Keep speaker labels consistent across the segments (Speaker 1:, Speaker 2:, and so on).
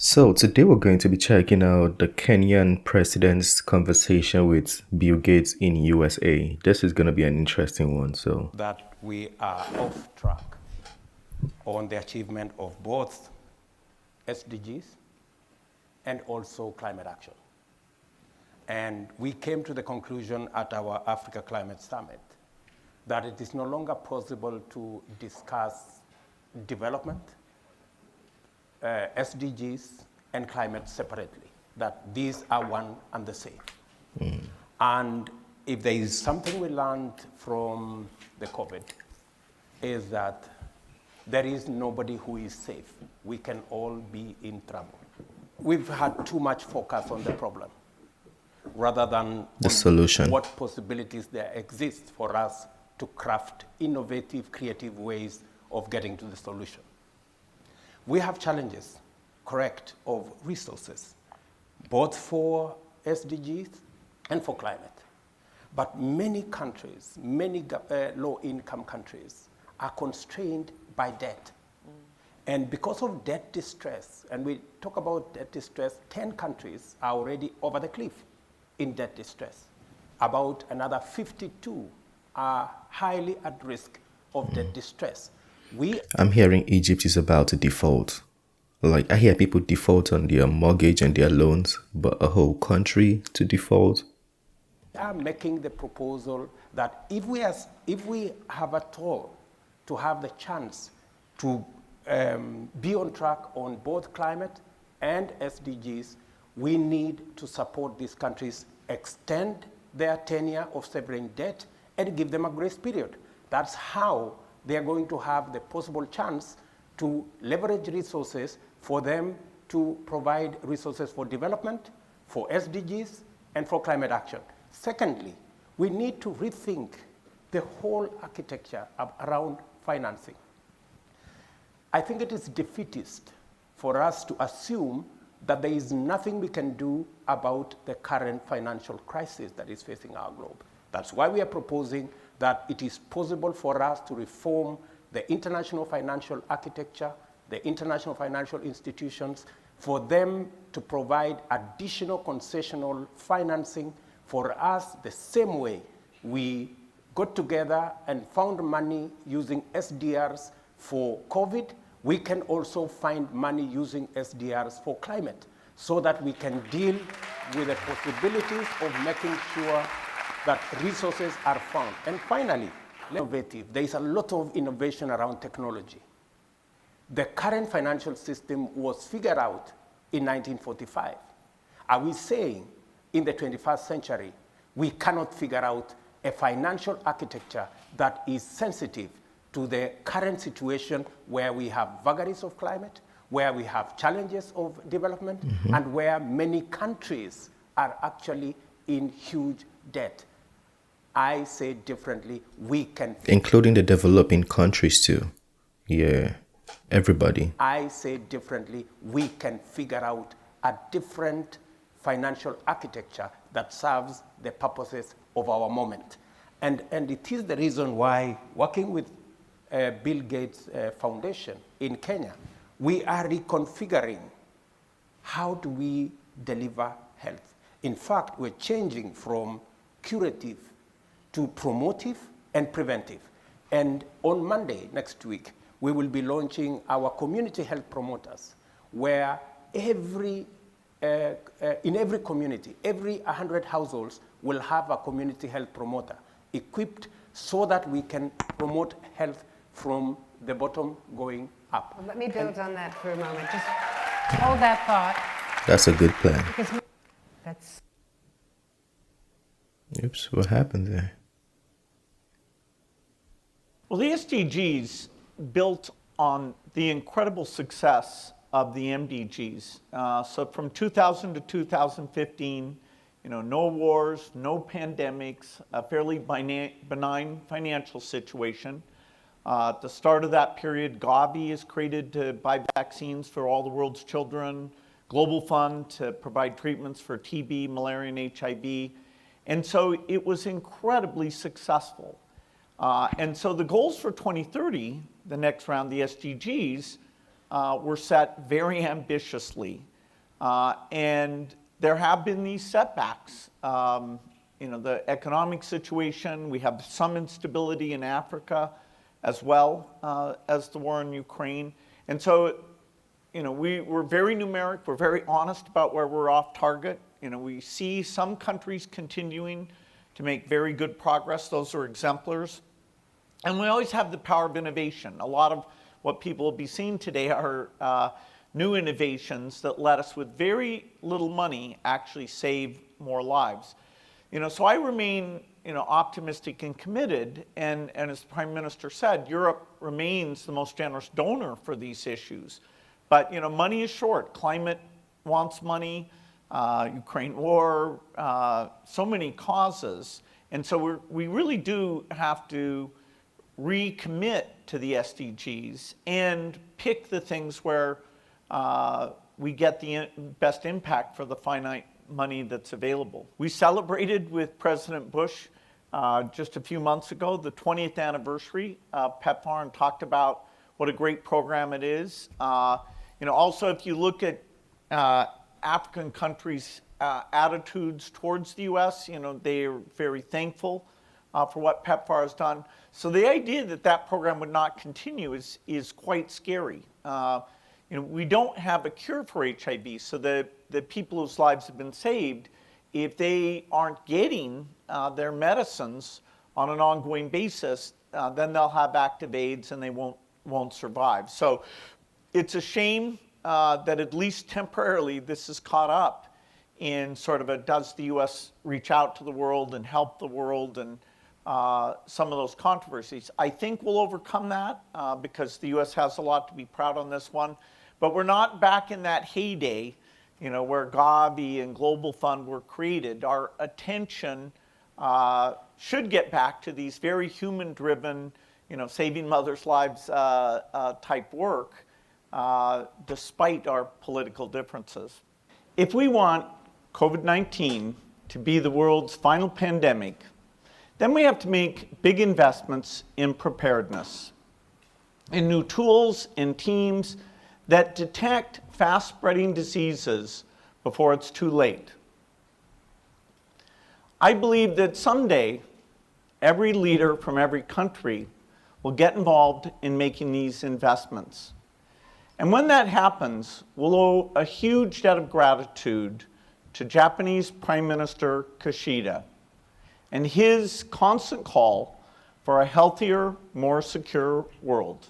Speaker 1: So today we're going to be checking out the Kenyan president's conversation with Bill Gates in USA. This is going to be an interesting one. So
Speaker 2: That we are off track on the achievement of both SDGs and also climate action. And we came to the conclusion at our Africa Climate Summit that it is no longer possible to discuss development, SDGs, and climate separately, that these are one and the same. And if there is something we learned from the COVID, is that there is nobody who is safe. We can all be in trouble. We've had too much focus on the problem rather than
Speaker 1: the solution.
Speaker 2: what possibilities there exist for us to craft innovative, creative ways of getting to the solution. We have challenges, correct, of resources, both for SDGs and for climate. But many countries, many low-income countries, are constrained by debt. And because of debt distress, and we talk about debt distress, 10 countries are already over the cliff in debt distress. About another 52 are highly at risk of debt distress.
Speaker 1: I'm hearing Egypt is about to default. Like I hear people default on their mortgage and their loans, but a whole country to default.
Speaker 2: Are making the proposal that if we have at all to have the chance to be on track on both climate and SDGs, we need to support these countries, extend their tenure of severing debt, and give them a grace period. That's how they are going to have the possible chance to leverage resources for them to provide resources for development, for SDGs, and for climate action. Secondly, we need to rethink the whole architecture around financing. I think it is defeatist for us to assume that there is nothing we can do about the current financial crisis that is facing our globe. That's why we are proposing that it is possible for us to reform the international financial architecture, the international financial institutions, for them to provide additional concessional financing for us the same way we got together and found money using SDRs for COVID. We can also find money using SDRs for climate so that we can deal with the possibilities of making sure that resources are found. And finally, innovative. There is a lot of innovation around technology. The current financial system was figured out in 1945. Are we saying in the 21st century we cannot figure out a financial architecture that is sensitive to the current situation where we have vagaries of climate, where we have challenges of development, and where many countries are actually in huge debt? I say differently, we can...
Speaker 1: Including the developing countries too. Yeah, everybody.
Speaker 2: I say differently, we can figure out a different financial architecture that serves the purposes of our moment. And it is the reason why, working with Bill Gates Foundation in Kenya, we are reconfiguring how do we deliver health. In fact, we're changing from curative to promotive and preventive. And on Monday next week, we will be launching our community health promoters, where in every community, every 100 households will have a community health promoter equipped so that we can promote health from the bottom going up.
Speaker 3: Well, let me build on that for a moment. Just hold that thought.
Speaker 1: That's a good plan.
Speaker 3: Because that's...
Speaker 1: Oops, what happened there?
Speaker 4: Well, the SDGs built on the incredible success of the MDGs. So from 2000 to 2015, no wars, no pandemics, a fairly benign financial situation. At the start of that period, Gavi is created to buy vaccines for all the world's children, Global Fund to provide treatments for TB, malaria, and HIV. And so it was incredibly successful. And so the goals for 2030, the next round, the SDGs, were set very ambitiously. And there have been these setbacks. The economic situation, we have some instability in Africa as well as the war in Ukraine. And so, we're very numeric, we're very honest about where we're off target. We see some countries continuing to make very good progress. Those are exemplars. And we always have the power of innovation. A lot of what people will be seeing today are new innovations that let us, with very little money, actually save more lives. So I remain, optimistic and committed. And as the Prime Minister said, Europe remains the most generous donor for these issues. But, money is short. Climate wants money, Ukraine war, so many causes. And so we really do have to recommit to the SDGs and pick the things where we get the best impact for the finite money that's available. We celebrated with President Bush just a few months ago the 20th anniversary of PEPFAR, and talked about what a great program it is. Also, if you look at African countries' attitudes towards the U.S., they are very thankful for what PEPFAR has done. So the idea that that program would not continue is quite scary. We don't have a cure for HIV, so the people whose lives have been saved, if they aren't getting their medicines on an ongoing basis, then they'll have active AIDS and they won't survive. So it's a shame that at least temporarily this is caught up in sort of a, does the U.S. reach out to the world and help the world, and some of those controversies. I think we'll overcome that because the U.S. has a lot to be proud on this one. But we're not back in that heyday, where Gavi and Global Fund were created. Our attention should get back to these very human-driven, saving mothers' lives type work, despite our political differences. If we want COVID-19 to be the world's final pandemic, then we have to make big investments in preparedness, in new tools and teams that detect fast-spreading diseases before it's too late. I believe that someday, every leader from every country will get involved in making these investments. And when that happens, we'll owe a huge debt of gratitude to Japanese Prime Minister Kishida and his constant call for a healthier, more secure world.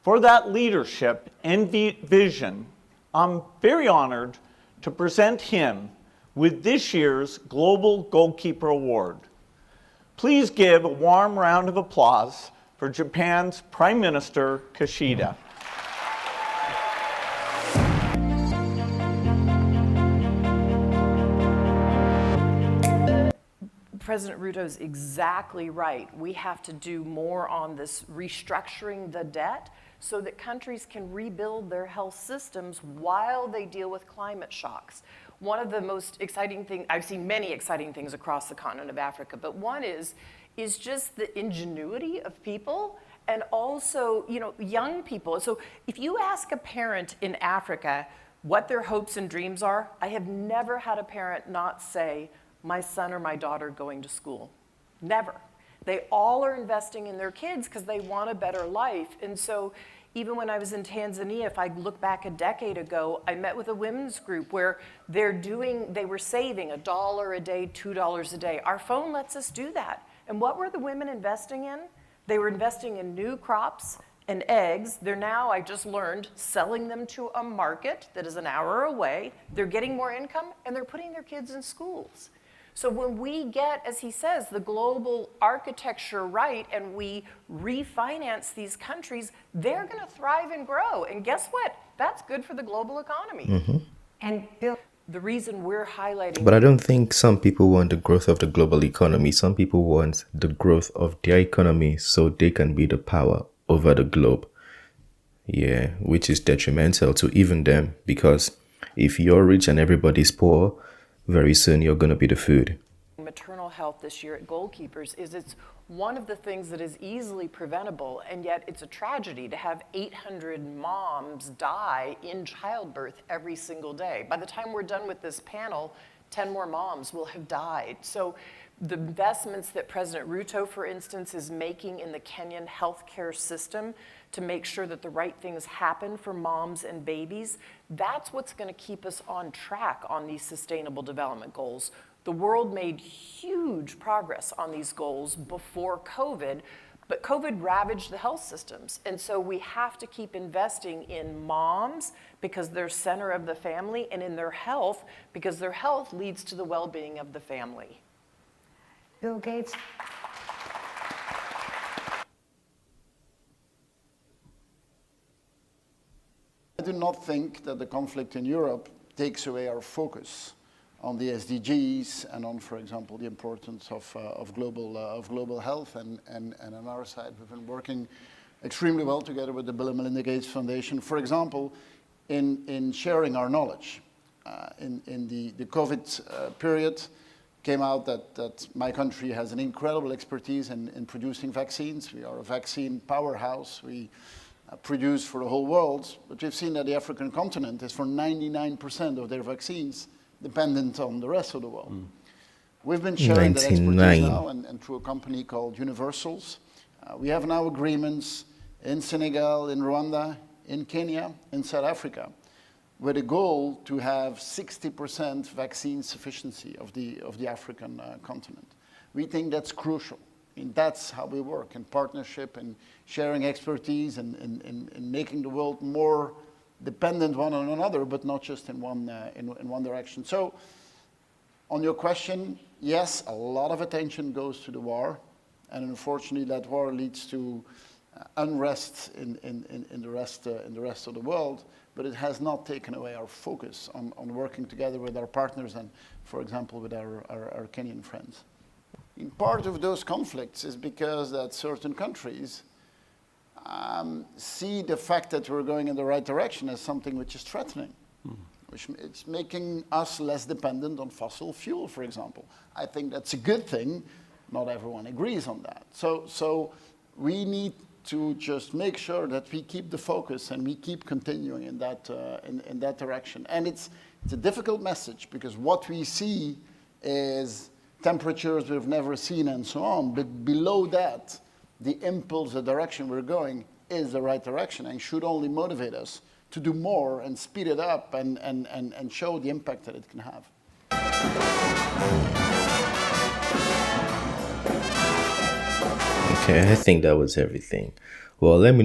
Speaker 4: For that leadership and vision, I'm very honored to present him with this year's Global Goalkeeper Award. Please give a warm round of applause for Japan's Prime Minister Kishida.
Speaker 5: President Ruto is exactly right. We have to do more on this restructuring the debt so that countries can rebuild their health systems while they deal with climate shocks. One of the most exciting things, I've seen many exciting things across the continent of Africa, but one is just the ingenuity of people, and also, young people. So if you ask a parent in Africa what their hopes and dreams are, I have never had a parent not say, my son or my daughter going to school. Never. They all are investing in their kids because they want a better life. And so even when I was in Tanzania, if I look back a decade ago, I met with a women's group where they were saving $1 a day, $2 a day. Our phone lets us do that. And what were the women investing in? They were investing in new crops and eggs. They're now, I just learned, selling them to a market that is an hour away. They're getting more income, and they're putting their kids in schools. So when we get, as he says, the global architecture right, and we refinance these countries, they're going to thrive and grow. And guess what? That's good for the global economy.
Speaker 1: Mm-hmm.
Speaker 3: And Bill,
Speaker 5: the reason we're highlighting...
Speaker 1: But I don't think some people want the growth of the global economy. Some people want the growth of their economy so they can be the power over the globe. Yeah, which is detrimental to even them, because if you're rich and everybody's poor, very soon you're going to be the food.
Speaker 5: maternal health this year at Goalkeepers is it's one of the things that is easily preventable, and yet it's a tragedy to have 800 moms die in childbirth every single day. By the time we're done with this panel, 10 more moms will have died. So the investments that President Ruto, for instance, is making in the Kenyan healthcare system to make sure that the right things happen for moms and babies, that's what's going to keep us on track on these sustainable development goals. The world made huge progress on these goals before COVID, but COVID ravaged the health systems. And so we have to keep investing in moms because they're center of the family, and in their health because their health leads to the well-being of the family.
Speaker 3: Bill Gates.
Speaker 6: I do not think that the conflict in Europe takes away our focus on the SDGs and on, for example, the importance of global health. And on our side, we've been working extremely well together with the Bill and Melinda Gates Foundation, for example, in sharing our knowledge. In the COVID period, came out that my country has an incredible expertise in producing vaccines. We are a vaccine powerhouse. We produce for the whole world, but we've seen that the African continent is for 99% of their vaccines dependent on the rest of the world. We've been sharing that expertise now and through a company called Universals. We have now agreements in Senegal, in Rwanda, in Kenya, in South Africa, with a goal to have 60% vaccine sufficiency of the African continent. We think that's crucial. I mean, that's how we work, in partnership and sharing expertise and making the world more dependent one on another, but not just in one direction. So, on your question, yes, a lot of attention goes to the war, and unfortunately, that war leads to unrest in the rest of the world. But it has not taken away our focus on working together with our partners and, for example, with our Kenyan friends. In part of those conflicts is because that certain countries see the fact that we're going in the right direction as something which is threatening, which it's making us less dependent on fossil fuel, for example. I think that's a good thing. Not everyone agrees on that. So we need to just make sure that we keep the focus and we keep continuing in that direction. And it's a difficult message because what we see is temperatures we've never seen and so on, but below that, the impulse, the direction we're going is the right direction and should only motivate us to do more and speed it up and show the impact that it can have.
Speaker 1: Okay, I think that was everything. Well, let me